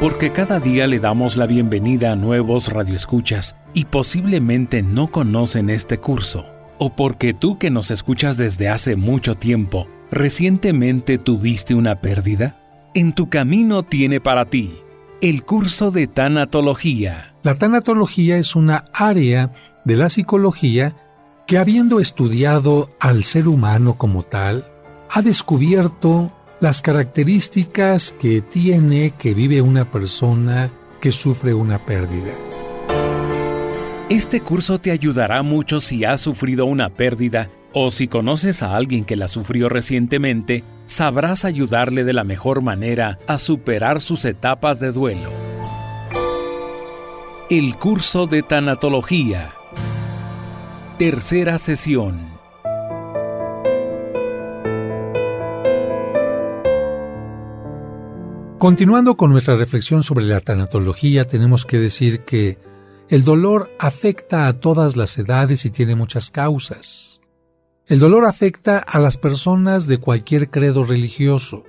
Porque cada día le damos la bienvenida a nuevos radioescuchas y posiblemente no conocen este curso. O porque tú que nos escuchas desde hace mucho tiempo, ¿recientemente tuviste una pérdida? En tu camino tiene para ti el curso de tanatología. La tanatología es una área de la psicología que, habiendo estudiado al ser humano como tal, ha descubierto las características que vive una persona que sufre una pérdida. Este curso te ayudará mucho si has sufrido una pérdida o si conoces a alguien que la sufrió recientemente, sabrás ayudarle de la mejor manera a superar sus etapas de duelo. El curso de tanatología. Tercera sesión. Continuando con nuestra reflexión sobre la tanatología, tenemos que decir que el dolor afecta a todas las edades y tiene muchas causas. El dolor afecta a las personas de cualquier credo religioso,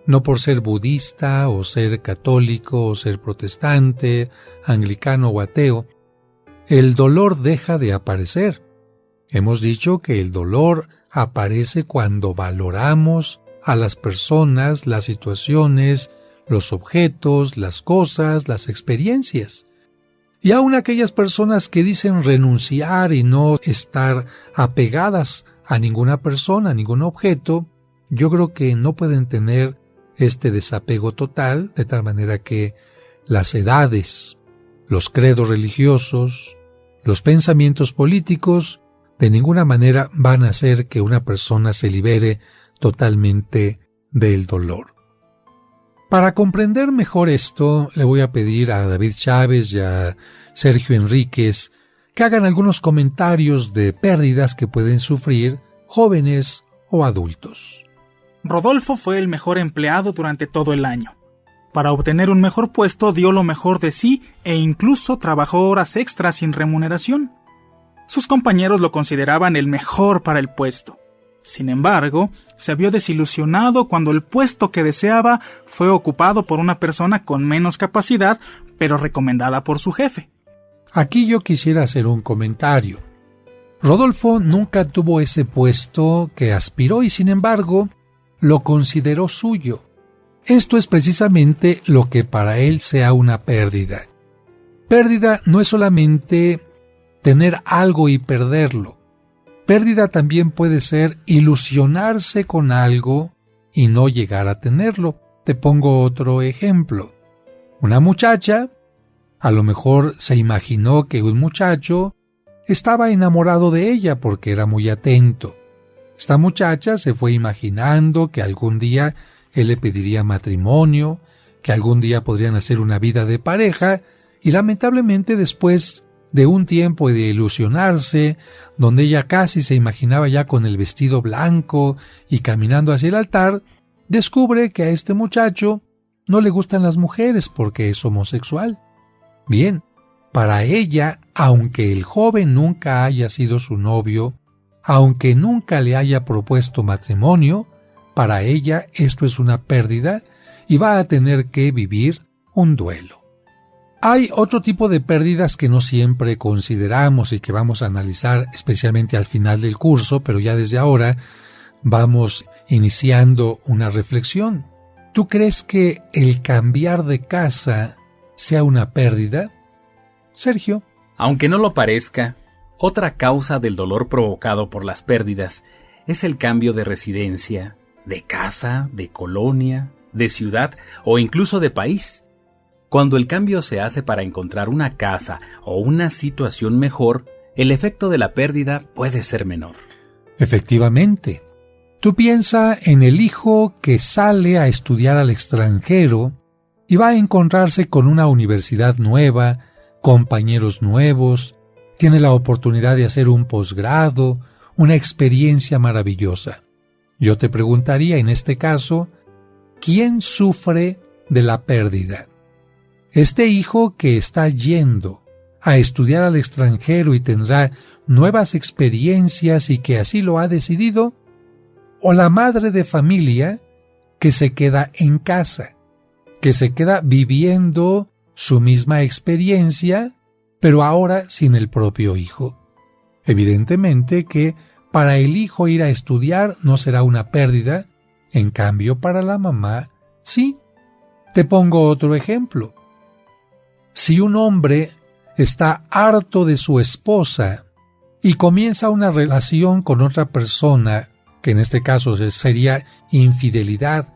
no por ser budista o ser católico o ser protestante, anglicano o ateo. El dolor deja de aparecer. Hemos dicho que el dolor aparece cuando valoramos a las personas, las situaciones, los objetos, las cosas, las experiencias. Y aun aquellas personas que dicen renunciar y no estar apegadas a ninguna persona, a ningún objeto, yo creo que no pueden tener este desapego total, de tal manera que las edades, los credos religiosos, los pensamientos políticos, de ninguna manera van a hacer que una persona se libere totalmente del dolor. Para comprender mejor esto, le voy a pedir a David Chávez y a Sergio Enríquez que hagan algunos comentarios de pérdidas que pueden sufrir jóvenes o adultos. Rodolfo fue el mejor empleado durante todo el año. Para obtener un mejor puesto dio lo mejor de sí e incluso trabajó horas extras sin remuneración. Sus compañeros lo consideraban el mejor para el puesto. Sin embargo, se vio desilusionado cuando el puesto que deseaba fue ocupado por una persona con menos capacidad, pero recomendada por su jefe. Aquí yo quisiera hacer un comentario. Rodolfo nunca tuvo ese puesto que aspiró y, sin embargo, lo consideró suyo. Esto es precisamente lo que para él sea una pérdida. Pérdida no es solamente tener algo y perderlo. Pérdida también puede ser ilusionarse con algo y no llegar a tenerlo. Te pongo otro ejemplo. Una muchacha, a lo mejor se imaginó que un muchacho estaba enamorado de ella porque era muy atento. Esta muchacha se fue imaginando que algún día él le pediría matrimonio, que algún día podrían hacer una vida de pareja, y lamentablemente después de un tiempo de ilusionarse, donde ella casi se imaginaba ya con el vestido blanco y caminando hacia el altar, descubre que a este muchacho no le gustan las mujeres porque es homosexual. Bien, para ella, aunque el joven nunca haya sido su novio, aunque nunca le haya propuesto matrimonio, para ella esto es una pérdida y va a tener que vivir un duelo. Hay otro tipo de pérdidas que no siempre consideramos y que vamos a analizar especialmente al final del curso, pero ya desde ahora vamos iniciando una reflexión. ¿Tú crees que el cambiar de casa sea una pérdida? Sergio. Aunque no lo parezca, otra causa del dolor provocado por las pérdidas es el cambio de residencia, de casa, de colonia, de ciudad o incluso de país. Cuando el cambio se hace para encontrar una casa o una situación mejor, el efecto de la pérdida puede ser menor. Efectivamente. Tú piensa en el hijo que sale a estudiar al extranjero y va a encontrarse con una universidad nueva, compañeros nuevos, tiene la oportunidad de hacer un posgrado, una experiencia maravillosa. Yo te preguntaría en este caso, ¿quién sufre de la pérdida? Este hijo que está yendo a estudiar al extranjero y tendrá nuevas experiencias y que así lo ha decidido, o la madre de familia que se queda en casa. que se queda viviendo su misma experiencia, pero ahora sin el propio hijo. Evidentemente que para el hijo ir a estudiar no será una pérdida, en cambio para la mamá sí. Te pongo otro ejemplo. Si un hombre está harto de su esposa y comienza una relación con otra persona, que en este caso sería infidelidad,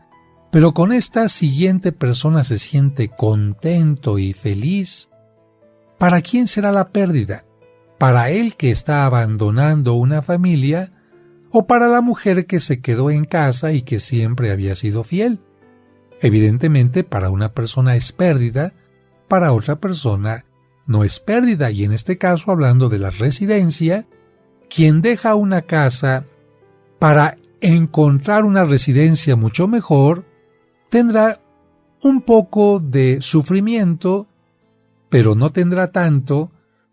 pero con esta siguiente persona se siente contento y feliz, ¿para quién será la pérdida? ¿Para él que está abandonando una familia o para la mujer que se quedó en casa y que siempre había sido fiel? Evidentemente, para una persona es pérdida, para otra persona no es pérdida, y en este caso, hablando de la residencia, quien deja una casa para encontrar una residencia mucho mejor, tendrá un poco de sufrimiento, pero no tendrá tanto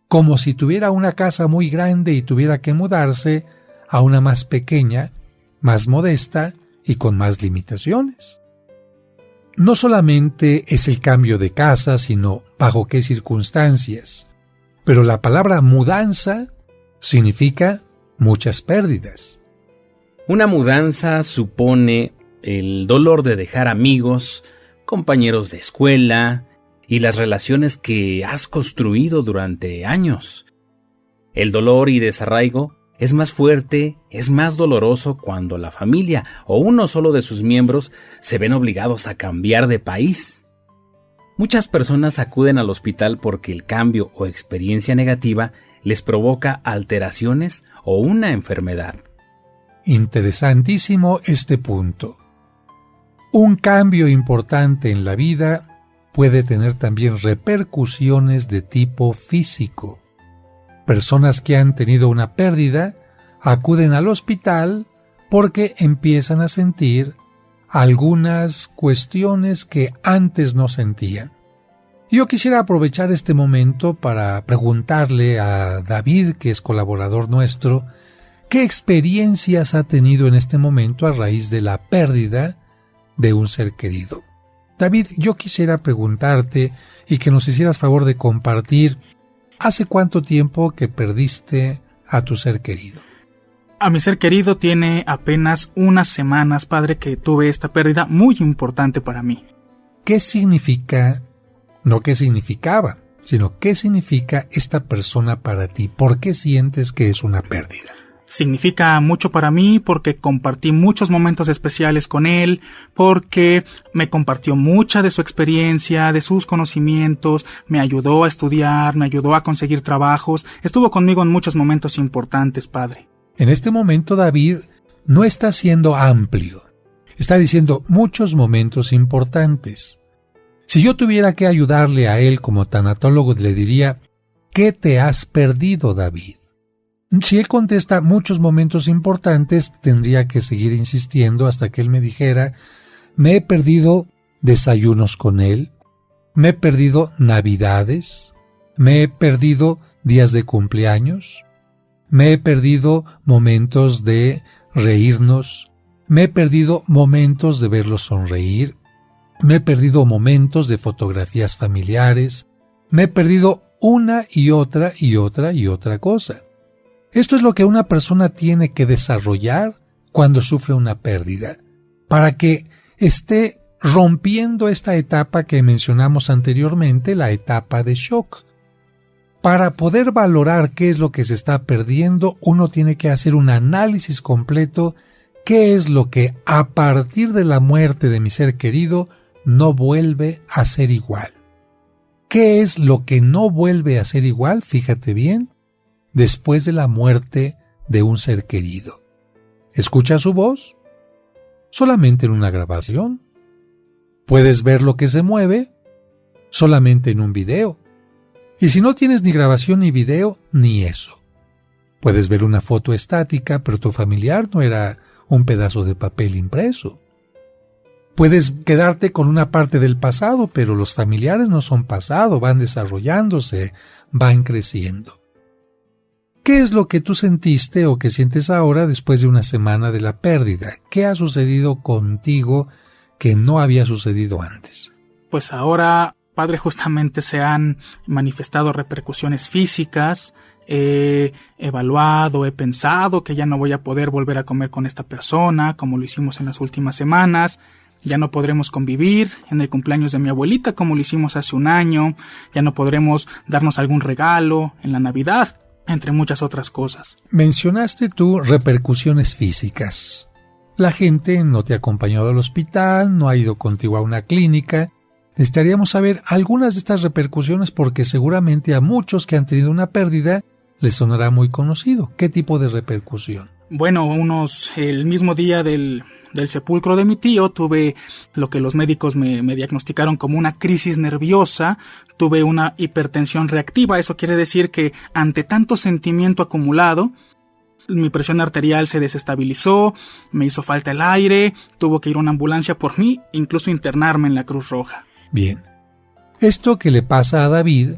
como si tuviera una casa muy grande y tuviera que mudarse a una más pequeña, más modesta y con más limitaciones. No solamente es el cambio de casa, sino bajo qué circunstancias. Pero la palabra mudanza significa muchas pérdidas. Una mudanza supone el dolor de dejar amigos, compañeros de escuela y las relaciones que has construido durante años. El dolor y desarraigo es más fuerte, es más doloroso cuando la familia o uno solo de sus miembros se ven obligados a cambiar de país. Muchas personas acuden al hospital porque el cambio o experiencia negativa les provoca alteraciones o una enfermedad. Interesantísimo este punto. Un cambio importante en la vida puede tener también repercusiones de tipo físico. Personas que han tenido una pérdida acuden al hospital porque empiezan a sentir algunas cuestiones que antes no sentían. Yo quisiera aprovechar este momento para preguntarle a David, que es colaborador nuestro, ¿qué experiencias ha tenido en este momento a raíz de la pérdida de un ser querido? David, yo quisiera preguntarte y que nos hicieras favor de compartir, ¿hace cuánto tiempo que perdiste a tu ser querido? A mi ser querido tiene apenas unas semanas, padre, que tuve esta pérdida muy importante para mí. ¿Qué significa, no qué significaba, sino qué significa esta persona para ti? ¿Por qué sientes que es una pérdida? Significa mucho para mí porque compartí muchos momentos especiales con él, porque me compartió mucha de su experiencia, de sus conocimientos, me ayudó a estudiar, me ayudó a conseguir trabajos, estuvo conmigo en muchos momentos importantes, padre. En este momento David no está siendo amplio, está diciendo muchos momentos importantes. Si yo tuviera que ayudarle a él como tanatólogo, le diría, ¿qué te has perdido, David? Si él contesta muchos momentos importantes, tendría que seguir insistiendo hasta que él me dijera, me he perdido desayunos con él, me he perdido navidades, me he perdido días de cumpleaños, me he perdido momentos de reírnos, me he perdido momentos de verlo sonreír, me he perdido momentos de fotografías familiares, me he perdido una y otra y otra y otra cosa. Esto es lo que una persona tiene que desarrollar cuando sufre una pérdida, para que esté rompiendo esta etapa que mencionamos anteriormente, la etapa de shock. Para poder valorar qué es lo que se está perdiendo, uno tiene que hacer un análisis completo, qué es lo que a partir de la muerte de mi ser querido no vuelve a ser igual. ¿Qué es lo que no vuelve a ser igual? Fíjate bien. Después de la muerte de un ser querido. ¿Escucha su voz? Solamente en una grabación. ¿Puedes ver lo que se mueve? Solamente en un video. Y si no tienes ni grabación ni video, ni eso. Puedes ver una foto estática, pero tu familiar no era un pedazo de papel impreso. Puedes quedarte con una parte del pasado, pero los familiares no son pasado, van desarrollándose, van creciendo. ¿Qué es lo que tú sentiste o que sientes ahora después de una semana de la pérdida? ¿Qué ha sucedido contigo que no había sucedido antes? Pues ahora, padre, justamente se han manifestado repercusiones físicas. He evaluado, he pensado que ya no voy a poder volver a comer con esta persona, como lo hicimos en las últimas semanas. Ya no podremos convivir en el cumpleaños de mi abuelita como lo hicimos hace un año. Ya no podremos darnos algún regalo en la Navidad, entre muchas otras cosas. Mencionaste tú repercusiones físicas. La gente no te ha acompañado al hospital, no ha ido contigo a una clínica. Necesitaríamos saber algunas de estas repercusiones porque seguramente a muchos que han tenido una pérdida les sonará muy conocido. ¿Qué tipo de repercusión? Bueno, el mismo día del sepulcro de mi tío tuve lo que los médicos me diagnosticaron como una crisis nerviosa, tuve una hipertensión reactiva. Eso quiere decir que ante tanto sentimiento acumulado, mi presión arterial se desestabilizó, me hizo falta el aire, tuvo que ir una ambulancia por mí, incluso internarme en la Cruz Roja. Bien, esto que le pasa a David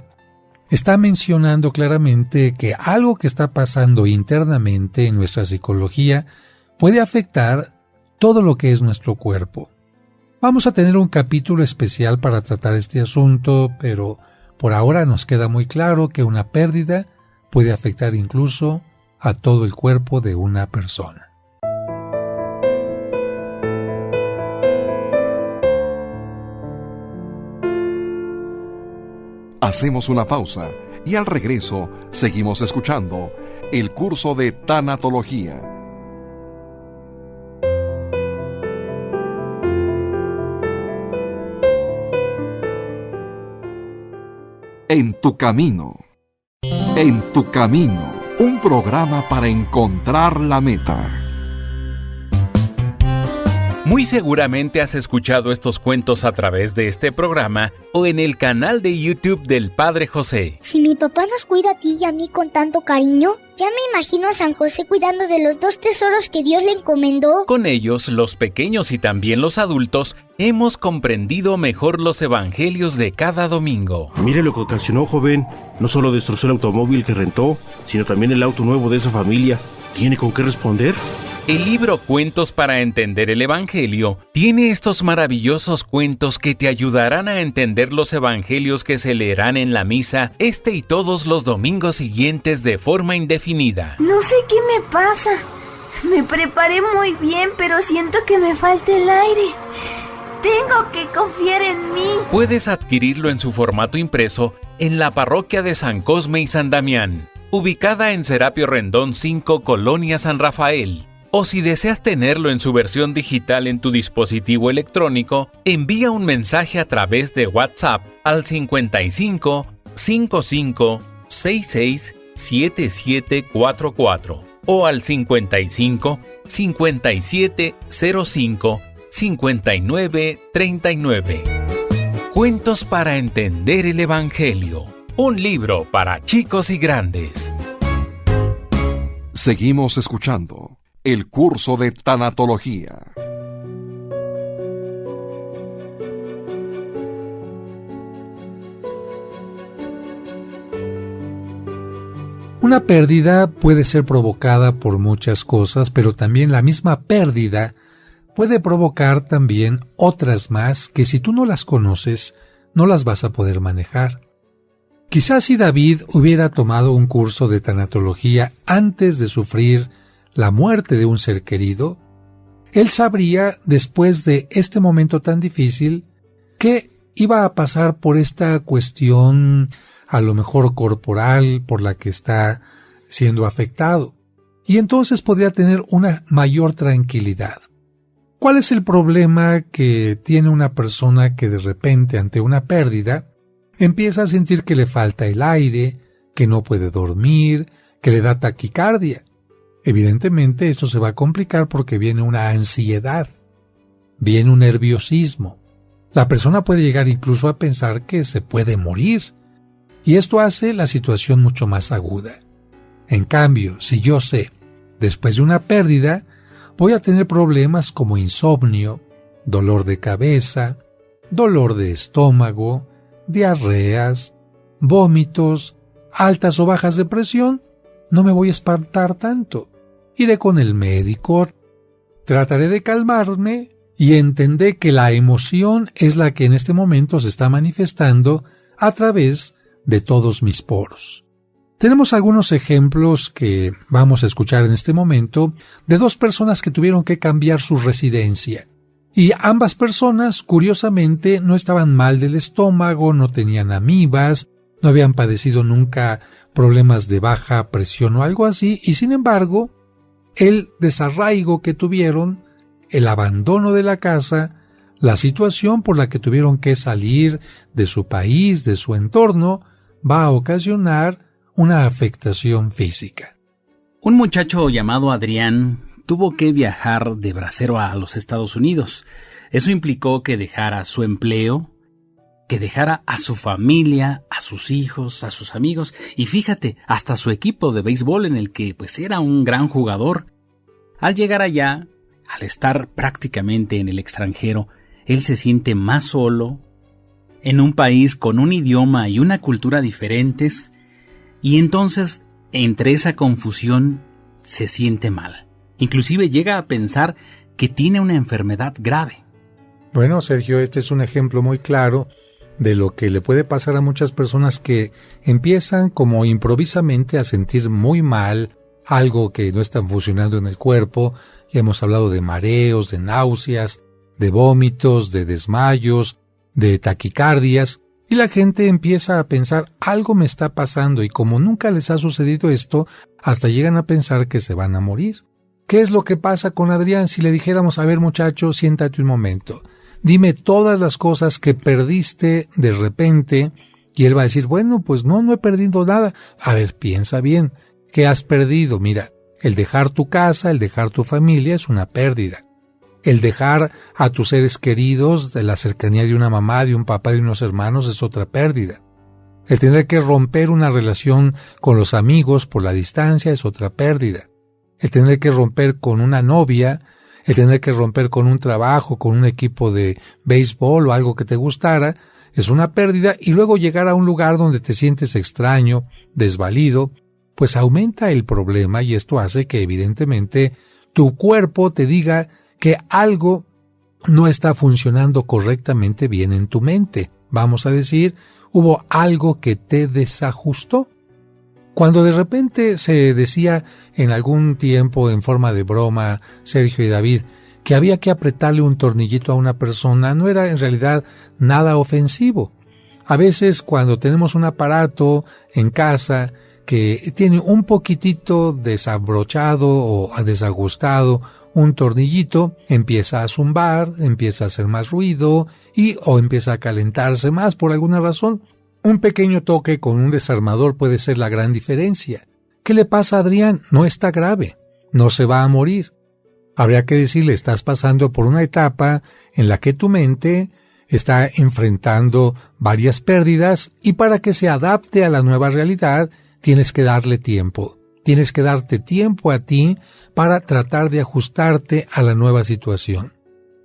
está mencionando claramente que algo que está pasando internamente en nuestra psicología puede afectar todo lo que es nuestro cuerpo. Vamos a tener un capítulo especial para tratar este asunto, pero por ahora nos queda muy claro que una pérdida puede afectar incluso a todo el cuerpo de una persona. Hacemos una pausa y al regreso seguimos escuchando el curso de tanatología. En tu camino, un programa para encontrar la meta. Muy seguramente has escuchado estos cuentos a través de este programa o en el canal de YouTube del Padre José. Si mi papá nos cuida a ti y a mí con tanto cariño, ya me imagino a San José cuidando de los 2 tesoros que Dios le encomendó. Con ellos, los pequeños y también los adultos, hemos comprendido mejor los evangelios de cada domingo. Mire lo que ocasionó, joven. No solo destrozó el automóvil que rentó, sino también el auto nuevo de esa familia. ¿Tiene con qué responder? El libro Cuentos para entender el Evangelio tiene estos maravillosos cuentos que te ayudarán a entender los evangelios que se leerán en la misa este y todos los domingos siguientes de forma indefinida. No sé qué me pasa. Me preparé muy bien, pero siento que me falta el aire. Tengo que confiar en mí. Puedes adquirirlo en su formato impreso en la parroquia de San Cosme y San Damián, ubicada en Serapio Rendón 5, Colonia San Rafael. O si deseas tenerlo en su versión digital en tu dispositivo electrónico, envía un mensaje a través de WhatsApp al 55 55 66 7744 o al 55 57 05 59 39. Cuentos para entender el Evangelio. Un libro para chicos y grandes. Seguimos escuchando el curso de tanatología. Una pérdida puede ser provocada por muchas cosas, pero también la misma pérdida puede provocar también otras más que si tú no las conoces, no las vas a poder manejar. Quizás si David hubiera tomado un curso de tanatología antes de sufrir la muerte de un ser querido, él sabría, después de este momento tan difícil, que iba a pasar por esta cuestión a lo mejor corporal por la que está siendo afectado, y entonces podría tener una mayor tranquilidad. ¿Cuál es el problema que tiene una persona que de repente ante una pérdida empieza a sentir que le falta el aire, que no puede dormir, que le da taquicardia? Evidentemente esto se va a complicar porque viene una ansiedad, viene un nerviosismo. La persona puede llegar incluso a pensar que se puede morir, y esto hace la situación mucho más aguda. En cambio, si yo sé, después de una pérdida, voy a tener problemas como insomnio, dolor de cabeza, dolor de estómago, diarreas, vómitos, altas o bajas de presión, no me voy a espantar tanto. Iré con el médico, trataré de calmarme y entendé que la emoción es la que en este momento se está manifestando a través de todos mis poros. Tenemos algunos ejemplos que vamos a escuchar en este momento de dos personas que tuvieron que cambiar su residencia. Y ambas personas, curiosamente, no estaban mal del estómago, no tenían amibas, no habían padecido nunca problemas de baja presión o algo así, y sin embargo, el desarraigo que tuvieron, el abandono de la casa, la situación por la que tuvieron que salir de su país, de su entorno, va a ocasionar una afectación física. Un muchacho llamado Adrián tuvo que viajar de bracero a los Estados Unidos. Eso implicó que dejara su empleo, que dejara a su familia, a sus hijos, a sus amigos y fíjate, hasta su equipo de béisbol en el que pues era un gran jugador. Al llegar allá, al estar prácticamente en el extranjero, él se siente más solo, en un país con un idioma y una cultura diferentes, y entonces, entre esa confusión, se siente mal. Inclusive llega a pensar que tiene una enfermedad grave. Bueno, Sergio, este es un ejemplo muy claro de lo que le puede pasar a muchas personas que empiezan como improvisamente a sentir muy mal algo que no está funcionando en el cuerpo. Ya hemos hablado de mareos, de náuseas, de vómitos, de desmayos, de taquicardias, y la gente empieza a pensar algo me está pasando y como nunca les ha sucedido esto, hasta llegan a pensar que se van a morir. ¿Qué es lo que pasa con Adrián si le dijéramos, a ver muchacho, siéntate un momento, dime todas las cosas que perdiste de repente? Y él va a decir, bueno, pues no he perdido nada. A ver, piensa bien, ¿qué has perdido? Mira, el dejar tu casa, el dejar tu familia es una pérdida. El dejar a tus seres queridos, de la cercanía de una mamá, de un papá, de unos hermanos, es otra pérdida. El tener que romper una relación con los amigos por la distancia es otra pérdida. El tener que romper con una novia, el tener que romper con un trabajo, con un equipo de béisbol o algo que te gustara, es una pérdida, y luego llegar a un lugar donde te sientes extraño, desvalido, pues aumenta el problema y esto hace que evidentemente tu cuerpo te diga que algo no está funcionando correctamente bien en tu mente. Vamos a decir, hubo algo que te desajustó. Cuando de repente se decía en algún tiempo en forma de broma, Sergio y David, que había que apretarle un tornillito a una persona, no era en realidad nada ofensivo. A veces cuando tenemos un aparato en casa que tiene un poquitito desabrochado o desajustado, un tornillito empieza a zumbar, empieza a hacer más ruido o empieza a calentarse más por alguna razón. Un pequeño toque con un desarmador puede ser la gran diferencia. ¿Qué le pasa a Adrián? No está grave, no se va a morir. Habría que decirle, estás pasando por una etapa en la que tu mente está enfrentando varias pérdidas y para que se adapte a la nueva realidad tienes que darle tiempo. Tienes que darte tiempo a ti para tratar de ajustarte a la nueva situación.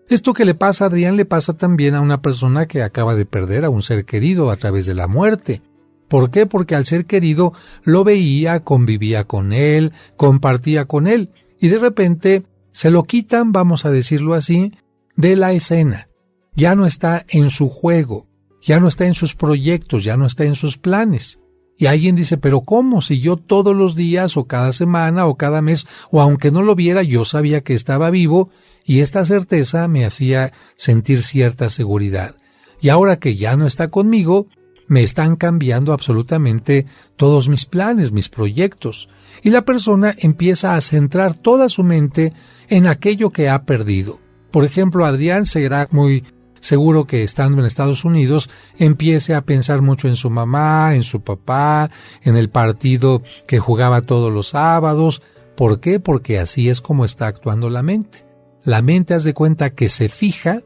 Esto que le pasa a Adrián le pasa también a una persona que acaba de perder a un ser querido a través de la muerte. ¿Por qué? Porque al ser querido lo veía, convivía con él, compartía con él, y de repente se lo quitan, vamos a decirlo así, de la escena. Ya no está en su juego, ya no está en sus proyectos, ya no está en sus planes. Y alguien dice, pero ¿cómo? Si yo todos los días o cada semana o cada mes o aunque no lo viera, yo sabía que estaba vivo y esta certeza me hacía sentir cierta seguridad. Y ahora que ya no está conmigo, me están cambiando absolutamente todos mis planes, mis proyectos. Y la persona empieza a centrar toda su mente en aquello que ha perdido. Por ejemplo, Adrián será muy seguro que estando en Estados Unidos empiece a pensar mucho en su mamá, en su papá, en el partido que jugaba todos los sábados. ¿Por qué? Porque así es como está actuando la mente. La mente haz de cuenta que se fija,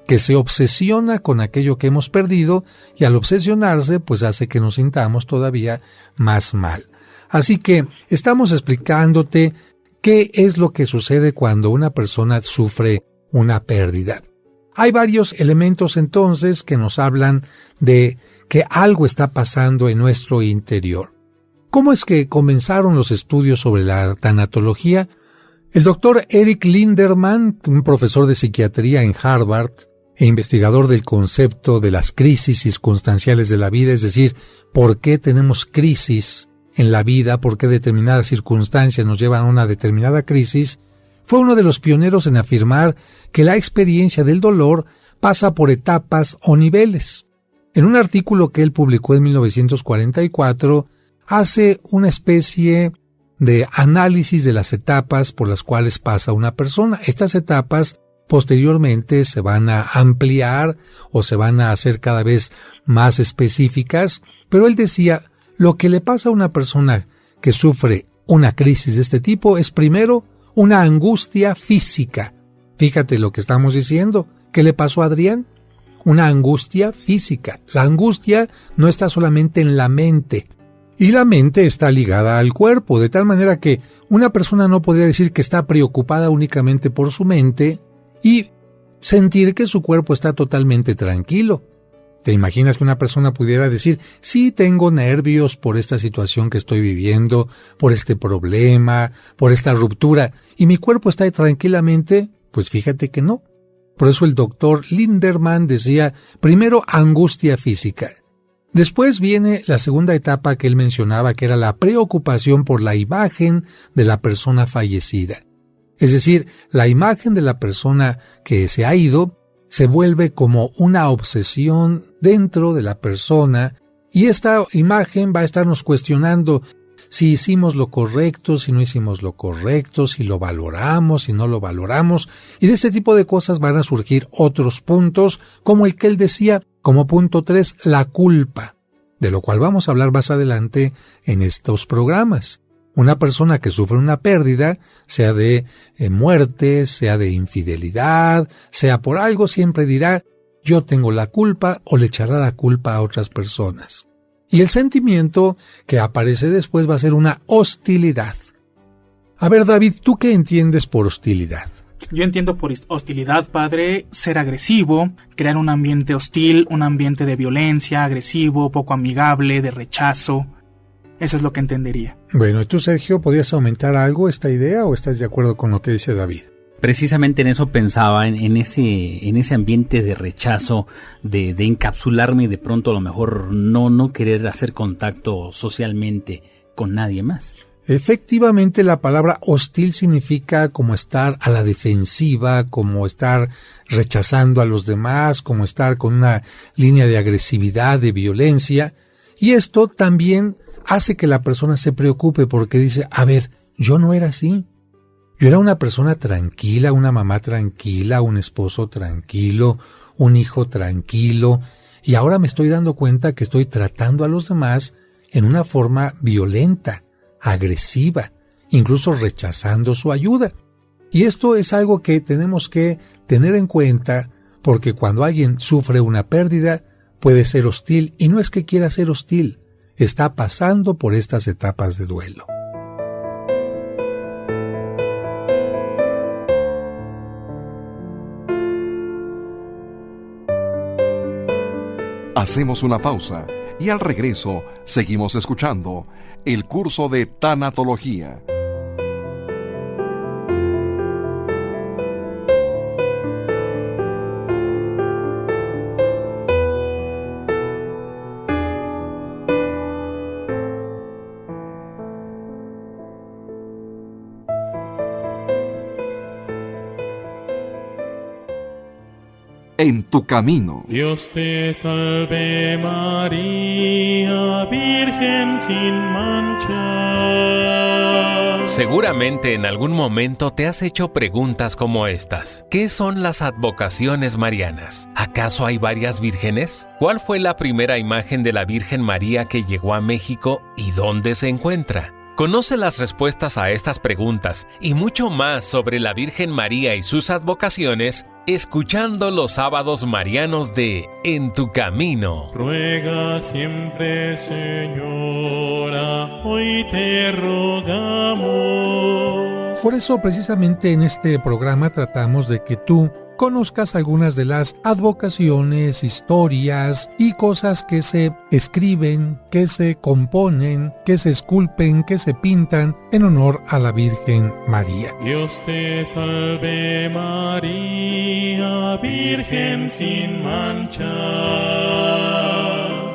que se obsesiona con aquello que hemos perdido y al obsesionarse pues hace que nos sintamos todavía más mal. Así que estamos explicándote qué es lo que sucede cuando una persona sufre una pérdida. Hay varios elementos entonces que nos hablan de que algo está pasando en nuestro interior. ¿Cómo es que comenzaron los estudios sobre la tanatología? El doctor Eric Linderman, un profesor de psiquiatría en Harvard e investigador del concepto de las crisis circunstanciales de la vida, es decir, por qué tenemos crisis en la vida, por qué determinadas circunstancias nos llevan a una determinada crisis, fue uno de los pioneros en afirmar que la experiencia del dolor pasa por etapas o niveles. En un artículo que él publicó en 1944, hace una especie de análisis de las etapas por las cuales pasa una persona. Estas etapas posteriormente se van a ampliar o se van a hacer cada vez más específicas, pero él decía, lo que le pasa a una persona que sufre una crisis de este tipo es primero una angustia física. Fíjate lo que estamos diciendo. ¿Qué le pasó a Adrián? Una angustia física. La angustia no está solamente en la mente, y la mente está ligada al cuerpo, de tal manera que una persona no podría decir que está preocupada únicamente por su mente y sentir que su cuerpo está totalmente tranquilo. ¿Te imaginas que una persona pudiera decir, sí, tengo nervios por esta situación que estoy viviendo, por este problema, por esta ruptura, y mi cuerpo está tranquilamente? Pues fíjate que no. Por eso el doctor Linderman decía, primero angustia física. Después viene la segunda etapa que él mencionaba, que era la preocupación por la imagen de la persona fallecida. Es decir, la imagen de la persona que se ha ido se vuelve como una obsesión dentro de la persona, y esta imagen va a estarnos cuestionando si hicimos lo correcto, si no hicimos lo correcto, si lo valoramos, si no lo valoramos, y de este tipo de cosas van a surgir otros puntos, como el que él decía, como punto 3, la culpa, de lo cual vamos a hablar más adelante en estos programas. Una persona que sufre una pérdida, sea de muerte, sea de infidelidad, sea por algo, siempre dirá, yo tengo la culpa, o le echará la culpa a otras personas. Y el sentimiento que aparece después va a ser una hostilidad. A ver, David, ¿tú qué entiendes por hostilidad? Yo entiendo por hostilidad, padre, ser agresivo, crear un ambiente hostil, un ambiente de violencia, agresivo, poco amigable, de rechazo. Eso es lo que entendería. Bueno, ¿y tú, Sergio, podrías aumentar algo esta idea o estás de acuerdo con lo que dice David? Precisamente en eso pensaba, en ese ambiente de rechazo, de encapsularme y de pronto a lo mejor no querer hacer contacto socialmente con nadie más. Efectivamente, la palabra hostil significa como estar a la defensiva, como estar rechazando a los demás, como estar con una línea de agresividad, de violencia, y esto también hace que la persona se preocupe porque dice, a ver, yo no era así. Yo era una persona tranquila, una mamá tranquila, un esposo tranquilo, un hijo tranquilo, y ahora me estoy dando cuenta que estoy tratando a los demás en una forma violenta, agresiva, incluso rechazando su ayuda. Y esto es algo que tenemos que tener en cuenta, porque cuando alguien sufre una pérdida, puede ser hostil, y no es que quiera ser hostil, está pasando por estas etapas de duelo. Hacemos una pausa y al regreso seguimos escuchando el curso de tanatología. En tu camino. Dios te salve María, Virgen sin mancha. Seguramente en algún momento te has hecho preguntas como estas. ¿Qué son las advocaciones marianas? ¿Acaso hay varias vírgenes? ¿Cuál fue la primera imagen de la Virgen María que llegó a México y dónde se encuentra? Conoce las respuestas a estas preguntas y mucho más sobre la Virgen María y sus advocaciones escuchando los sábados marianos de En tu Camino. Ruega siempre, Señora, hoy te rogamos. Por eso, precisamente en este programa tratamos de que tú conozcas algunas de las advocaciones, historias y cosas que se escriben, que se componen, que se esculpen, que se pintan en honor a la Virgen María. Dios te salve María, Virgen sin mancha.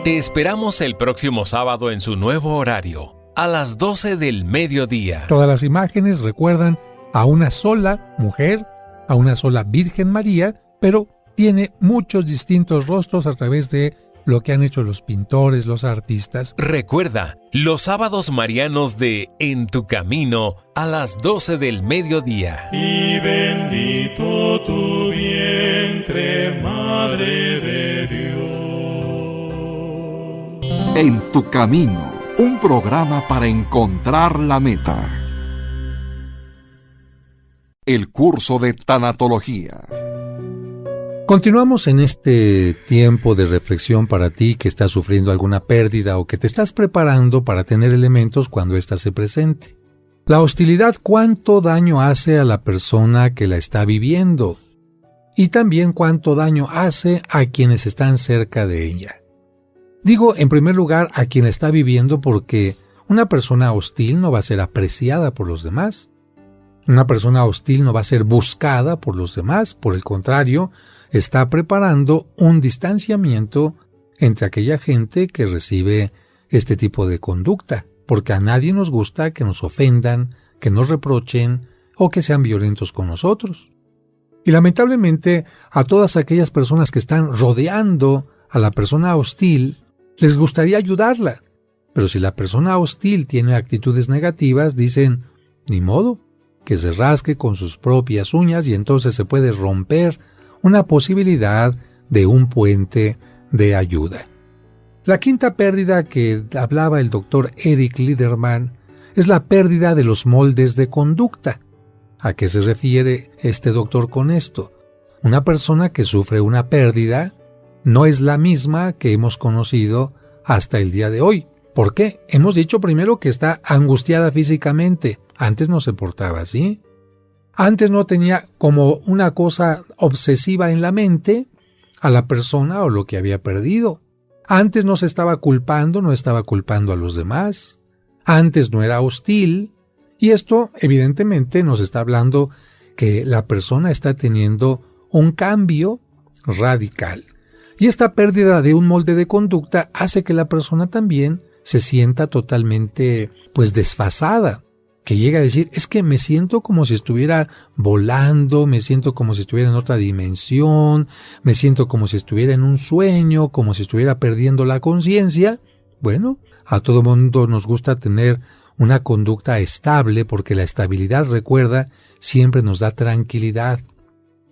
Te esperamos el próximo sábado en su nuevo horario, a las 12 del mediodía. Todas las imágenes recuerdan a una sola mujer, a una sola Virgen María, pero tiene muchos distintos rostros a través de lo que han hecho los pintores, los artistas. Recuerda, los sábados marianos de En tu Camino a las 12 del mediodía. Y bendito tu vientre, Madre de Dios. En tu Camino, un programa para encontrar la meta. El curso de tanatología. Continuamos en este tiempo de reflexión para ti que estás sufriendo alguna pérdida o que te estás preparando para tener elementos cuando ésta se presente. La hostilidad, ¿cuánto daño hace a la persona que la está viviendo? Y también cuánto daño hace a quienes están cerca de ella. Digo, en primer lugar, a quien la está viviendo porque una persona hostil no va a ser apreciada por los demás. Una persona hostil no va a ser buscada por los demás, por el contrario, está preparando un distanciamiento entre aquella gente que recibe este tipo de conducta, porque a nadie nos gusta que nos ofendan, que nos reprochen o que sean violentos con nosotros. Y lamentablemente a todas aquellas personas que están rodeando a la persona hostil, les gustaría ayudarla, pero si la persona hostil tiene actitudes negativas, dicen, ni modo, que se rasque con sus propias uñas y entonces se puede romper una posibilidad de un puente de ayuda. La quinta pérdida que hablaba el doctor Eric Liederman es la pérdida de los moldes de conducta. ¿A qué se refiere este doctor con esto? Una persona que sufre una pérdida no es la misma que hemos conocido hasta el día de hoy. ¿Por qué? Hemos dicho primero que está angustiada físicamente. Antes no se portaba así. Antes no tenía como una cosa obsesiva en la mente a la persona o lo que había perdido. Antes no se estaba culpando, no estaba culpando a los demás. Antes no era hostil. Y esto, evidentemente, nos está hablando que la persona está teniendo un cambio radical. Y esta pérdida de un molde de conducta hace que la persona también se sienta totalmente, desfasada. Que llega a decir, es que me siento como si estuviera volando, me siento como si estuviera en otra dimensión, me siento como si estuviera en un sueño, como si estuviera perdiendo la conciencia. Bueno, a todo mundo nos gusta tener una conducta estable porque la estabilidad, recuerda, siempre nos da tranquilidad.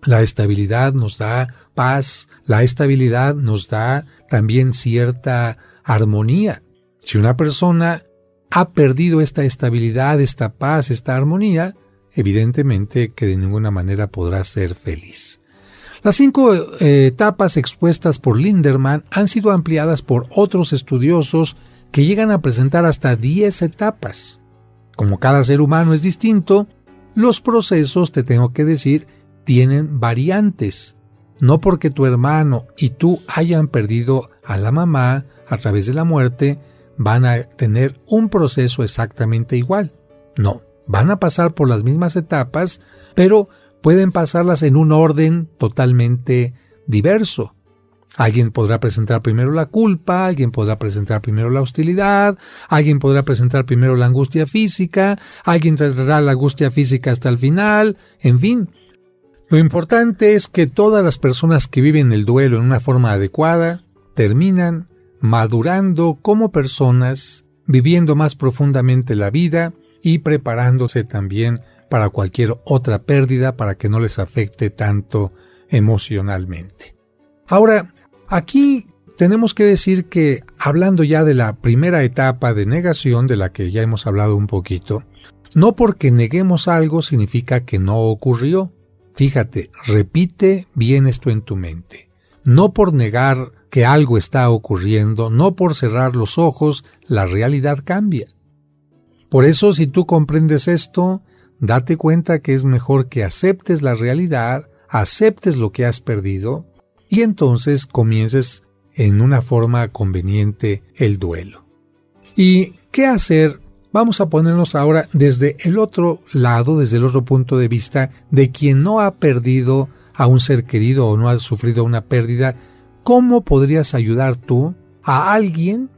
La estabilidad nos da paz, la estabilidad nos da también cierta armonía. Si una persona ha perdido esta estabilidad, esta paz, esta armonía, evidentemente que de ninguna manera podrá ser feliz. Las 5 etapas expuestas por Liederman han sido ampliadas por otros estudiosos que llegan a presentar hasta 10 etapas. Como cada ser humano es distinto, los procesos, te tengo que decir, tienen variantes. No porque tu hermano y tú hayan perdido a la mamá a través de la muerte, van a tener un proceso exactamente igual. No, van a pasar por las mismas etapas, pero pueden pasarlas en un orden totalmente diverso. Alguien podrá presentar primero la culpa, alguien podrá presentar primero la hostilidad, alguien podrá presentar primero la angustia física, alguien traerá la angustia física hasta el final, en fin. Lo importante es que todas las personas que viven el duelo en una forma adecuada terminan madurando como personas, viviendo más profundamente la vida y preparándose también para cualquier otra pérdida para que no les afecte tanto emocionalmente. Ahora, aquí tenemos que decir que, hablando ya de la primera etapa de negación, de la que ya hemos hablado un poquito, no porque neguemos algo significa que no ocurrió. Fíjate, repite bien esto en tu mente. No por negar que algo está ocurriendo, no por cerrar los ojos, la realidad cambia. Por eso, si tú comprendes esto, date cuenta que es mejor que aceptes la realidad, aceptes lo que has perdido y entonces comiences en una forma conveniente el duelo. ¿Y qué hacer? Vamos a ponernos ahora desde el otro lado, desde el otro punto de vista de quien no ha perdido a un ser querido o no ha sufrido una pérdida. ¿Cómo podrías ayudar tú a alguien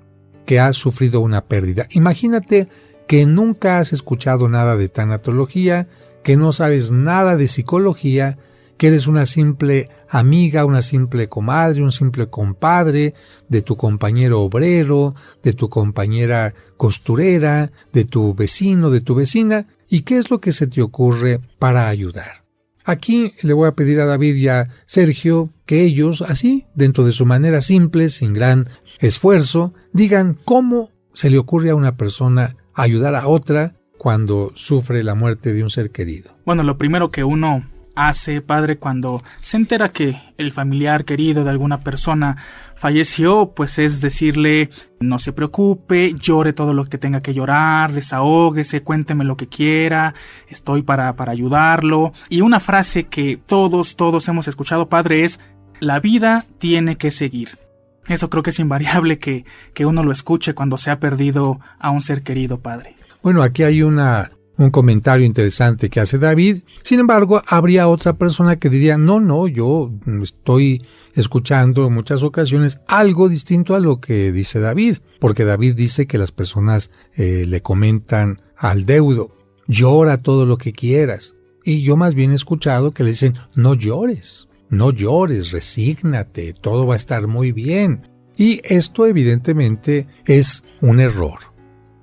que ha sufrido una pérdida? Imagínate que nunca has escuchado nada de tanatología, que no sabes nada de psicología, que eres una simple amiga, una simple comadre, un simple compadre de tu compañero obrero, de tu compañera costurera, de tu vecino, de tu vecina. ¿Y qué es lo que se te ocurre para ayudar? Aquí le voy a pedir a David y a Sergio que ellos, así, dentro de su manera simple, sin gran esfuerzo, digan cómo se le ocurre a una persona ayudar a otra cuando sufre la muerte de un ser querido. Bueno, lo primero que uno hace, padre, cuando se entera que el familiar querido de alguna persona falleció, pues es decirle: no se preocupe, llore todo lo que tenga que llorar, desahóguese, cuénteme lo que quiera, estoy para ayudarlo. Y una frase que todos hemos escuchado, padre, es: la vida tiene que seguir. Eso creo que es invariable que uno lo escuche cuando se ha perdido a un ser querido, padre. Bueno, aquí hay un comentario interesante que hace David. Sin embargo, habría otra persona que diría: no, yo estoy escuchando en muchas ocasiones algo distinto a lo que dice David, porque David dice que las personas le comentan al deudo: llora todo lo que quieras. Y yo más bien he escuchado que le dicen: no llores, resígnate, todo va a estar muy bien. Y esto evidentemente es un error.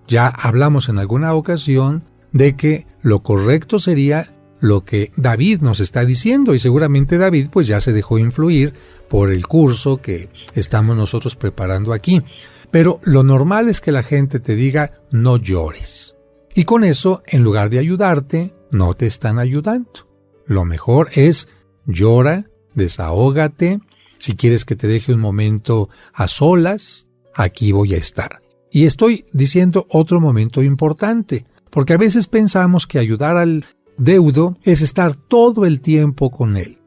Ya hablamos en alguna ocasión de que lo correcto sería lo que David nos está diciendo, y seguramente David pues ya se dejó influir por el curso que estamos nosotros preparando aquí. Pero lo normal es que la gente te diga: no llores. Y con eso, en lugar de ayudarte, no te están ayudando. Lo mejor es: llora, desahógate. Si quieres que te deje un momento a solas, aquí voy a estar. Y estoy diciendo otro momento importante, porque a veces pensamos que ayudar al deudo es estar todo el tiempo con él.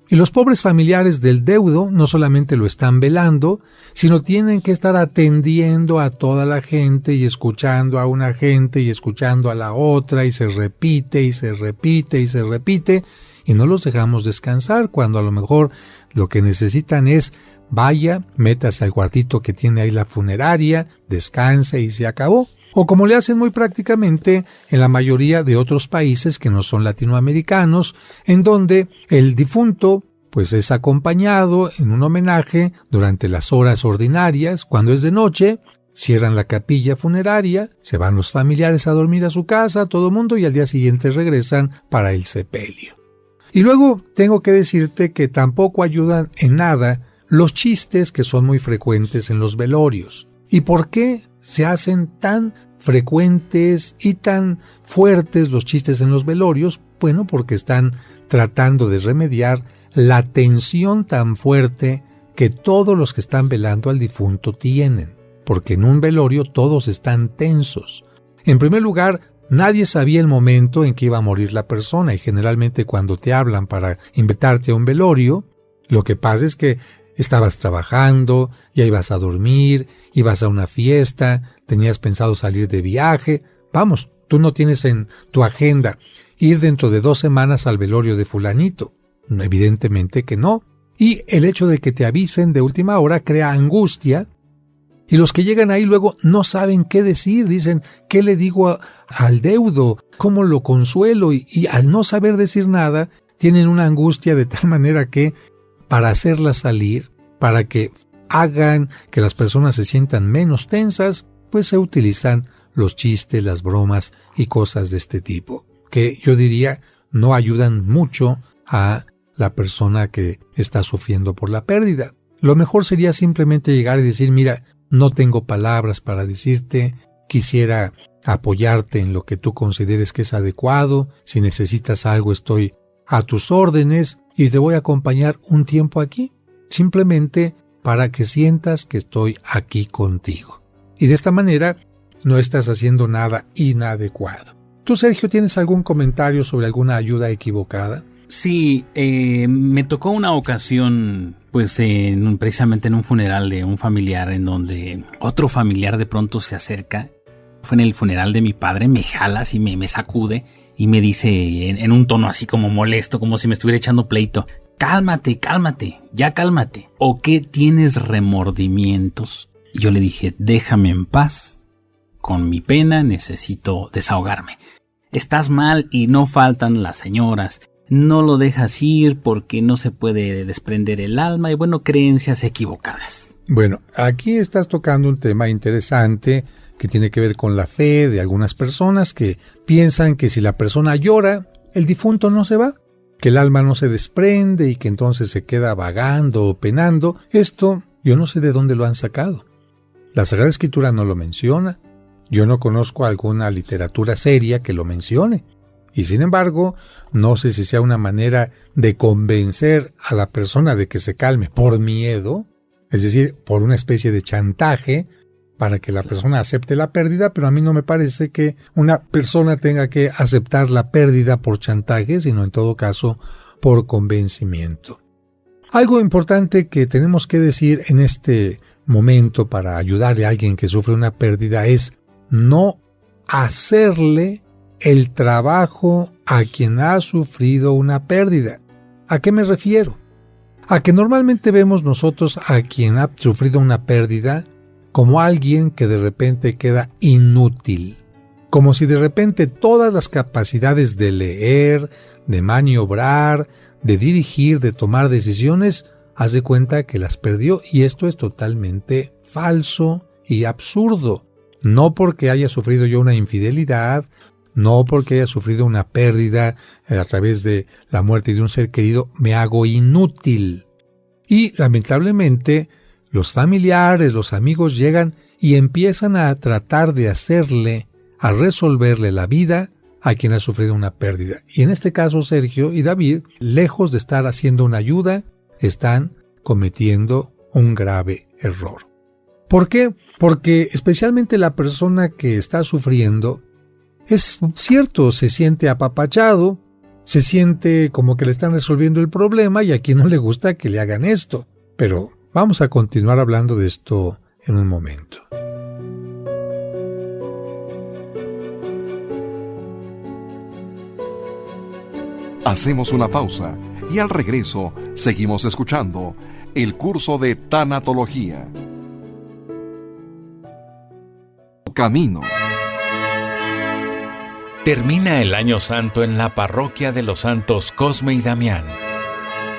Y los pobres familiares del deudo no solamente lo están velando, sino tienen que estar atendiendo a toda la gente y escuchando a una gente y escuchando a la otra, y se repite y se repite y se repite, y no los dejamos descansar cuando a lo mejor lo que necesitan es: vaya, métase al cuartito que tiene ahí la funeraria, descanse y se acabó. O como le hacen muy prácticamente en la mayoría de otros países que no son latinoamericanos, en donde el difunto pues es acompañado en un homenaje durante las horas ordinarias. Cuando es de noche, cierran la capilla funeraria, se van los familiares a dormir a su casa, todo mundo, y al día siguiente regresan para el sepelio. Y luego tengo que decirte que tampoco ayudan en nada los chistes que son muy frecuentes en los velorios. ¿Y por qué se hacen tan frecuentes y tan fuertes los chistes en los velorios? Bueno, porque están tratando de remediar la tensión tan fuerte que todos los que están velando al difunto tienen. Porque en un velorio todos están tensos. En primer lugar, nadie sabía el momento en que iba a morir la persona, y generalmente cuando te hablan para invitarte a un velorio, lo que pasa es que estabas trabajando, ya ibas a dormir, ibas a una fiesta, tenías pensado salir de viaje. Vamos, tú no tienes en tu agenda ir dentro de 2 semanas al velorio de fulanito. Evidentemente que no. Y el hecho de que te avisen de última hora crea angustia, y los que llegan ahí luego no saben qué decir. Dicen: ¿qué le digo al deudo? ¿Cómo lo consuelo? Y al no saber decir nada, tienen una angustia de tal manera que, para hacerla salir, para que hagan que las personas se sientan menos tensas, pues se utilizan los chistes, las bromas y cosas de este tipo, que yo diría no ayudan mucho a la persona que está sufriendo por la pérdida. Lo mejor sería simplemente llegar y decir: mira, no tengo palabras para decirte, quisiera apoyarte en lo que tú consideres que es adecuado, si necesitas algo estoy a tus órdenes y te voy a acompañar un tiempo aquí, simplemente para que sientas que estoy aquí contigo. Y de esta manera no estás haciendo nada inadecuado. ¿Tú, Sergio, tienes algún comentario sobre alguna ayuda equivocada? Sí, me tocó una ocasión, pues precisamente en un funeral de un familiar, en donde otro familiar de pronto se acerca. Fue en el funeral de mi padre, me jala así, me sacude y me dice en un tono así como molesto, como si me estuviera echando pleito: cálmate, ya cálmate. ¿O qué tienes remordimientos? Y yo le dije: déjame en paz, con mi pena necesito desahogarme. Estás mal y no faltan las señoras. No lo dejas ir porque no se puede desprender el alma y bueno, creencias equivocadas. Bueno, aquí estás tocando un tema interesante que tiene que ver con la fe de algunas personas que piensan que si la persona llora, el difunto no se va, que el alma no se desprende y que entonces se queda vagando o penando. Esto yo no sé de dónde lo han sacado. La Sagrada Escritura no lo menciona. Yo no conozco alguna literatura seria que lo mencione. Y sin embargo, no sé si sea una manera de convencer a la persona de que se calme por miedo, es decir, por una especie de chantaje para que la persona acepte la pérdida, pero a mí no me parece que una persona tenga que aceptar la pérdida por chantaje, sino en todo caso por convencimiento. Algo importante que tenemos que decir en este momento para ayudarle a alguien que sufre una pérdida es no hacerle el trabajo a quien ha sufrido una pérdida. ¿A qué me refiero? A que normalmente vemos nosotros a quien ha sufrido una pérdida como alguien que de repente queda inútil, como si de repente todas las capacidades de leer, de maniobrar, de dirigir, de tomar decisiones, haz de cuenta que las perdió, y esto es totalmente falso y absurdo. No porque haya sufrido yo una infidelidad, no porque haya sufrido una pérdida a través de la muerte de un ser querido, me hago inútil. Y lamentablemente los familiares, los amigos llegan y empiezan a tratar de a resolverle la vida a quien ha sufrido una pérdida. Y en este caso Sergio y David, lejos de estar haciendo una ayuda, están cometiendo un grave error. ¿Por qué? Porque especialmente la persona que está sufriendo, es cierto, se siente apapachado, se siente como que le están resolviendo el problema y a quien no le gusta que le hagan esto. Pero vamos a continuar hablando de esto en un momento. Hacemos una pausa y al regreso seguimos escuchando el curso de tanatología. Camino. Termina el Año Santo en la parroquia de los santos Cosme y Damián.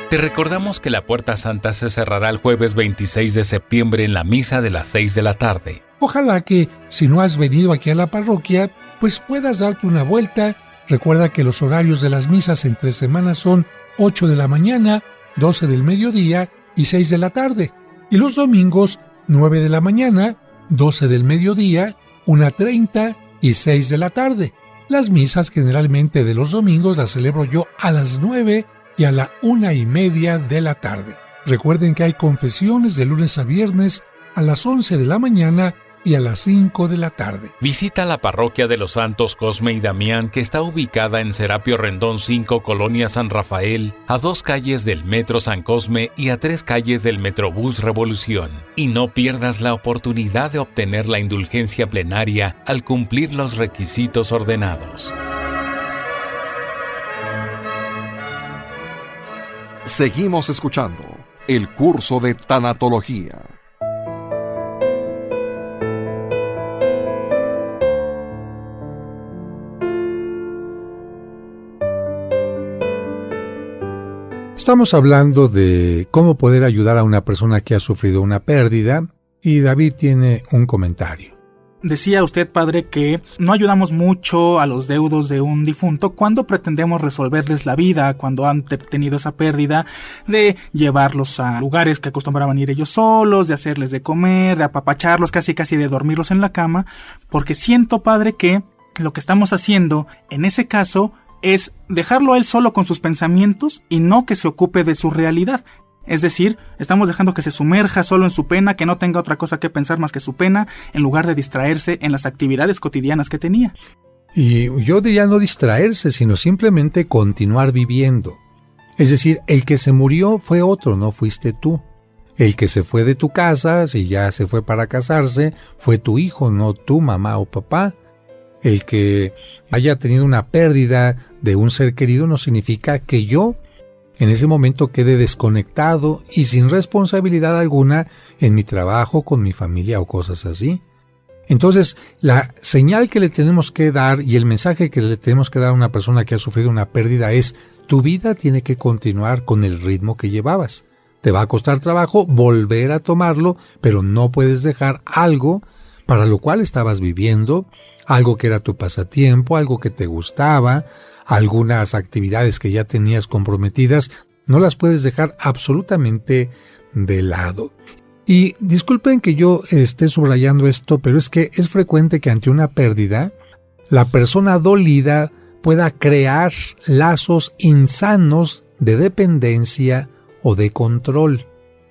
Te recordamos que la Puerta Santa se cerrará el jueves 26 de septiembre en la misa de las 6 de la tarde. Ojalá que, si no has venido aquí a la parroquia, pues puedas darte una vuelta. Recuerda que los horarios de las misas entre semanas son 8 de la mañana, 12 del mediodía y 6 de la tarde. Y los domingos, 9 de la mañana, 12 del mediodía, 1:30 y 6 de la tarde. Las misas generalmente de los domingos las celebro yo a las 9 y a la 1:30 de la tarde. Recuerden que hay confesiones de lunes a viernes a las 11 de la mañana y a las 5 de la tarde. Visita la parroquia de los santos Cosme y Damián, que está ubicada en Serapio Rendón 5, Colonia San Rafael, a 2 calles del Metro San Cosme y a 3 calles del Metrobús Revolución. Y no pierdas la oportunidad de obtener la indulgencia plenaria al cumplir los requisitos ordenados. Seguimos escuchando el curso de tanatología. Estamos hablando de cómo poder ayudar a una persona que ha sufrido una pérdida y David tiene un comentario. Decía usted, padre, que no ayudamos mucho a los deudos de un difunto cuando pretendemos resolverles la vida, cuando han tenido esa pérdida, de llevarlos a lugares que acostumbraban ir ellos solos, de hacerles de comer, de apapacharlos, casi de dormirlos en la cama, porque siento, padre, que lo que estamos haciendo en ese caso es dejarlo a él solo con sus pensamientos y no que se ocupe de su realidad. Es decir, estamos dejando que se sumerja solo en su pena, que no tenga otra cosa que pensar más que su pena, en lugar de distraerse en las actividades cotidianas que tenía. Y yo diría no distraerse, sino simplemente continuar viviendo. Es decir, el que se murió fue otro, no fuiste tú. El que se fue de tu casa, si ya se fue para casarse, fue tu hijo, no tu mamá o papá. El que haya tenido una pérdida de un ser querido no significa que yo en ese momento quede desconectado y sin responsabilidad alguna en mi trabajo, con mi familia o cosas así. Entonces, la señal que le tenemos que dar y el mensaje que le tenemos que dar a una persona que ha sufrido una pérdida es: tu vida tiene que continuar con el ritmo que llevabas. Te va a costar trabajo volver a tomarlo, pero no puedes dejar algo para lo cual estabas viviendo, algo que era tu pasatiempo, algo que te gustaba, algunas actividades que ya tenías comprometidas, no las puedes dejar absolutamente de lado. Y disculpen que yo esté subrayando esto, pero es que es frecuente que ante una pérdida, la persona dolida pueda crear lazos insanos de dependencia o de control.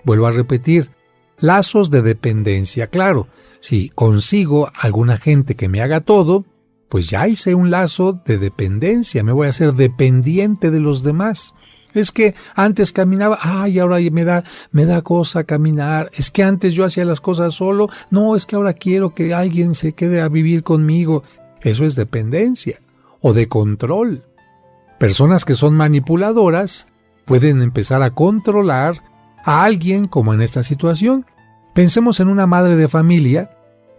Vuelvo a repetir, lazos de dependencia. Claro, si consigo alguna gente que me haga todo, pues ya hice un lazo de dependencia, me voy a hacer dependiente de los demás. Es que antes caminaba, ahora me da cosa caminar. Es que antes yo hacía las cosas solo, no, es que ahora quiero que alguien se quede a vivir conmigo. Eso es dependencia o de control. Personas que son manipuladoras pueden empezar a controlar a alguien como en esta situación. Pensemos en una madre de familia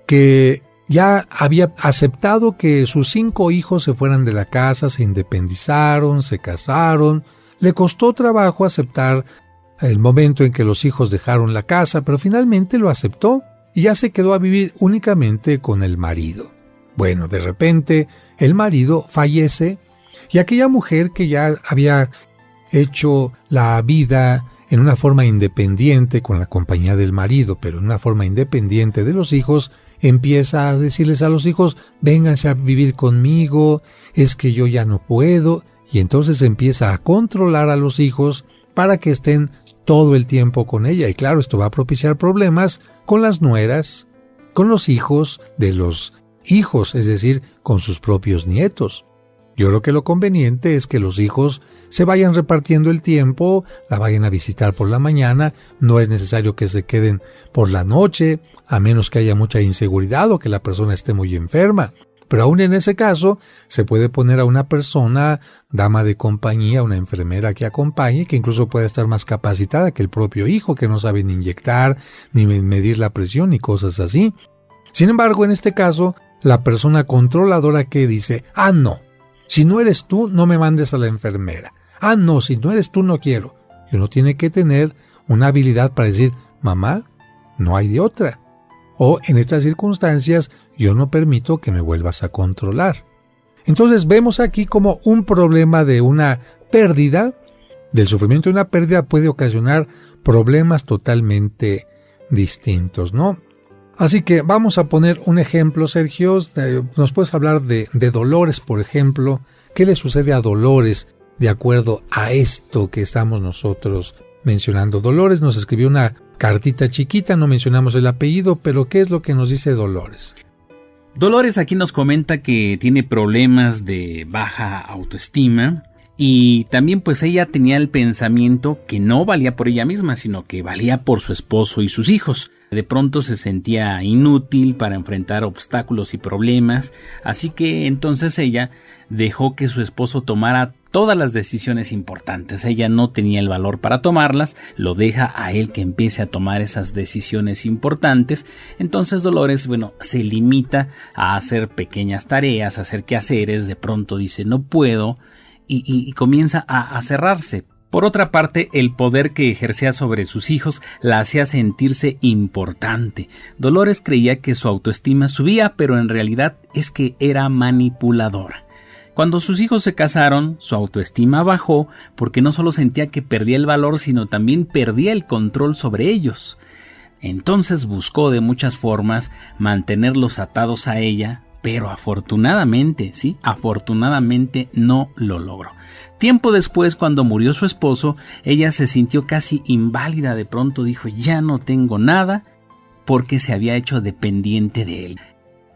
que ya había aceptado que sus 5 hijos se fueran de la casa, se independizaron, se casaron. Le costó trabajo aceptar el momento en que los hijos dejaron la casa, pero finalmente lo aceptó y ya se quedó a vivir únicamente con el marido. Bueno, de repente el marido fallece y aquella mujer que ya había hecho la vida en una forma independiente con la compañía del marido, pero en una forma independiente de los hijos, empieza a decirles a los hijos: vénganse a vivir conmigo, es que yo ya no puedo, y entonces empieza a controlar a los hijos para que estén todo el tiempo con ella, y claro, esto va a propiciar problemas con las nueras, con los hijos de los hijos, es decir, con sus propios nietos. Yo creo que lo conveniente es que los hijos se vayan repartiendo el tiempo, la vayan a visitar por la mañana, no es necesario que se queden por la noche, a menos que haya mucha inseguridad o que la persona esté muy enferma. Pero aún en ese caso, se puede poner a una persona, dama de compañía, una enfermera que acompañe, que incluso puede estar más capacitada que el propio hijo, que no sabe ni inyectar, ni medir la presión, ni cosas así. Sin embargo, en este caso, la persona controladora que dice: no, si no eres tú, no me mandes a la enfermera. No, si no eres tú, no quiero. Y uno tiene que tener una habilidad para decir: mamá, no hay de otra. O en estas circunstancias, yo no permito que me vuelvas a controlar. Entonces vemos aquí como un problema de una pérdida, del sufrimiento de una pérdida, puede ocasionar problemas totalmente distintos, ¿no? Así que vamos a poner un ejemplo, Sergio. ¿Nos puedes hablar de Dolores, por ejemplo? ¿Qué le sucede a Dolores de acuerdo a esto que estamos nosotros mencionando? Dolores nos escribió una cartita chiquita, no mencionamos el apellido, pero ¿qué es lo que nos dice Dolores? Dolores aquí nos comenta que tiene problemas de baja autoestima y también pues ella tenía el pensamiento que no valía por ella misma, sino que valía por su esposo y sus hijos. De pronto se sentía inútil para enfrentar obstáculos y problemas, así que entonces ella dejó que su esposo tomara todas las decisiones importantes. Ella no tenía el valor para tomarlas, lo deja a él que empiece a tomar esas decisiones importantes. Entonces Dolores, se limita a hacer pequeñas tareas, a hacer quehaceres, de pronto dice no puedo y comienza a cerrarse. Por otra parte, el poder que ejercía sobre sus hijos la hacía sentirse importante. Dolores creía que su autoestima subía, pero en realidad es que era manipuladora. Cuando sus hijos se casaron, su autoestima bajó porque no solo sentía que perdía el valor, sino también perdía el control sobre ellos. Entonces buscó de muchas formas mantenerlos atados a ella, pero afortunadamente no lo logró. Tiempo después, cuando murió su esposo, ella se sintió casi inválida. De pronto dijo: ya no tengo nada, porque se había hecho dependiente de él.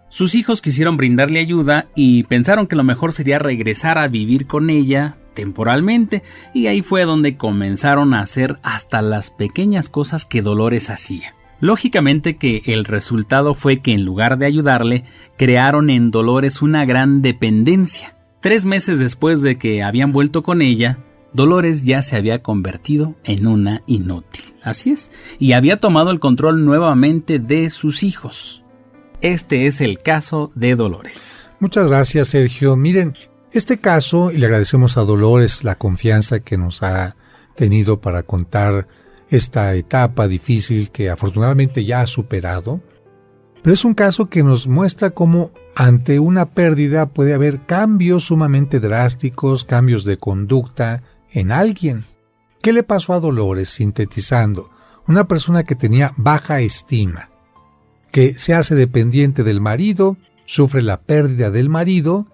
Sus hijos quisieron brindarle ayuda y pensaron que lo mejor sería regresar a vivir con ella, temporalmente, y ahí fue donde comenzaron a hacer hasta las pequeñas cosas que Dolores hacía. Lógicamente que el resultado fue que en lugar de ayudarle, crearon en Dolores una gran dependencia. 3 meses después de que habían vuelto con ella, Dolores ya se había convertido en una inútil. Así es, y había tomado el control nuevamente de sus hijos. Este es el caso de Dolores. Muchas gracias, Sergio. Miren, este caso, y le agradecemos a Dolores la confianza que nos ha tenido para contar esta etapa difícil que afortunadamente ya ha superado, pero es un caso que nos muestra cómo ante una pérdida puede haber cambios sumamente drásticos, cambios de conducta en alguien. ¿Qué le pasó a Dolores? Sintetizando, una persona que tenía baja estima, que se hace dependiente del marido, sufre la pérdida del marido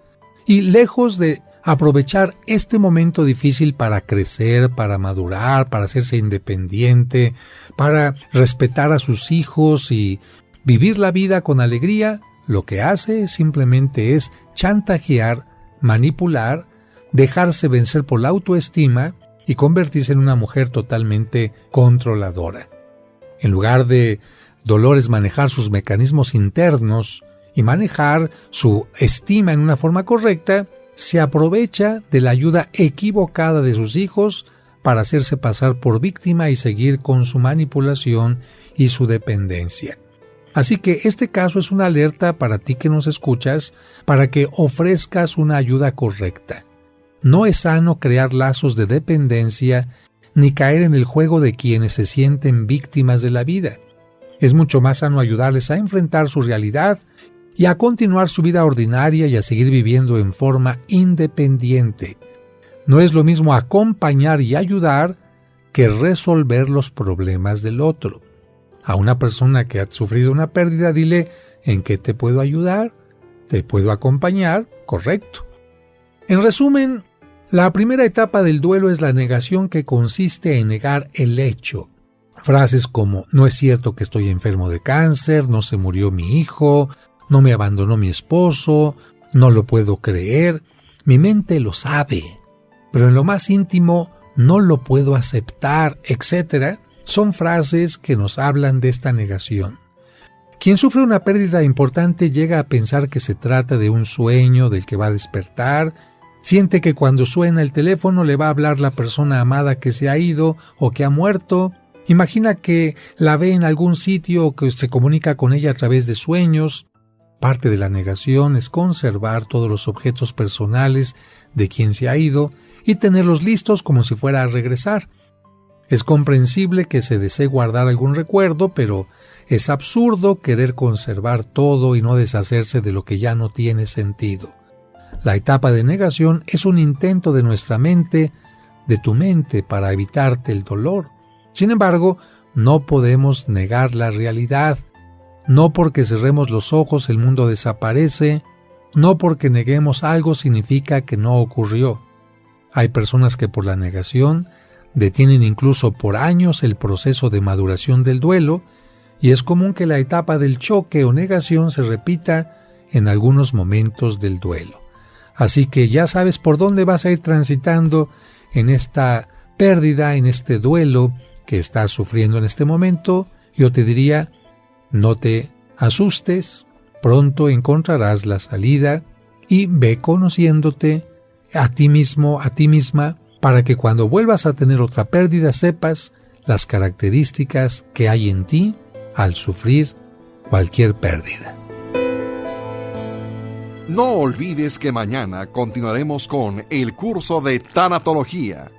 y lejos de aprovechar este momento difícil para crecer, para madurar, para hacerse independiente, para respetar a sus hijos y vivir la vida con alegría, lo que hace simplemente es chantajear, manipular, dejarse vencer por la autoestima y convertirse en una mujer totalmente controladora. En lugar de Dolores manejar sus mecanismos internos y manejar su estima en una forma correcta, se aprovecha de la ayuda equivocada de sus hijos para hacerse pasar por víctima y seguir con su manipulación y su dependencia. Así que este caso es una alerta para ti que nos escuchas, para que ofrezcas una ayuda correcta. No es sano crear lazos de dependencia ni caer en el juego de quienes se sienten víctimas de la vida. Es mucho más sano ayudarles a enfrentar su realidad y a continuar su vida ordinaria y a seguir viviendo en forma independiente. No es lo mismo acompañar y ayudar que resolver los problemas del otro. A una persona que ha sufrido una pérdida, dile: ¿en qué te puedo ayudar? ¿Te puedo acompañar? Correcto. En resumen, la primera etapa del duelo es la negación, que consiste en negar el hecho. Frases como: no es cierto que estoy enfermo de cáncer, no se murió mi hijo, no me abandonó mi esposo, no lo puedo creer, mi mente lo sabe, pero en lo más íntimo no lo puedo aceptar, etc., son frases que nos hablan de esta negación. Quien sufre una pérdida importante llega a pensar que se trata de un sueño del que va a despertar, siente que cuando suena el teléfono le va a hablar la persona amada que se ha ido o que ha muerto, imagina que la ve en algún sitio o que se comunica con ella a través de sueños. Parte de la negación es conservar todos los objetos personales de quien se ha ido y tenerlos listos como si fuera a regresar. Es comprensible que se desee guardar algún recuerdo, pero es absurdo querer conservar todo y no deshacerse de lo que ya no tiene sentido. La etapa de negación es un intento de nuestra mente, de tu mente, para evitarte el dolor. Sin embargo, no podemos negar la realidad. No porque cerremos los ojos el mundo desaparece, no porque neguemos algo significa que no ocurrió. Hay personas que por la negación detienen incluso por años el proceso de maduración del duelo, y es común que la etapa del choque o negación se repita en algunos momentos del duelo. Así que ya sabes por dónde vas a ir transitando en esta pérdida, en este duelo que estás sufriendo en este momento. Yo te diría: no te asustes, pronto encontrarás la salida y ve conociéndote a ti mismo, a ti misma, para que cuando vuelvas a tener otra pérdida sepas las características que hay en ti al sufrir cualquier pérdida. No olvides que mañana continuaremos con el curso de tanatología.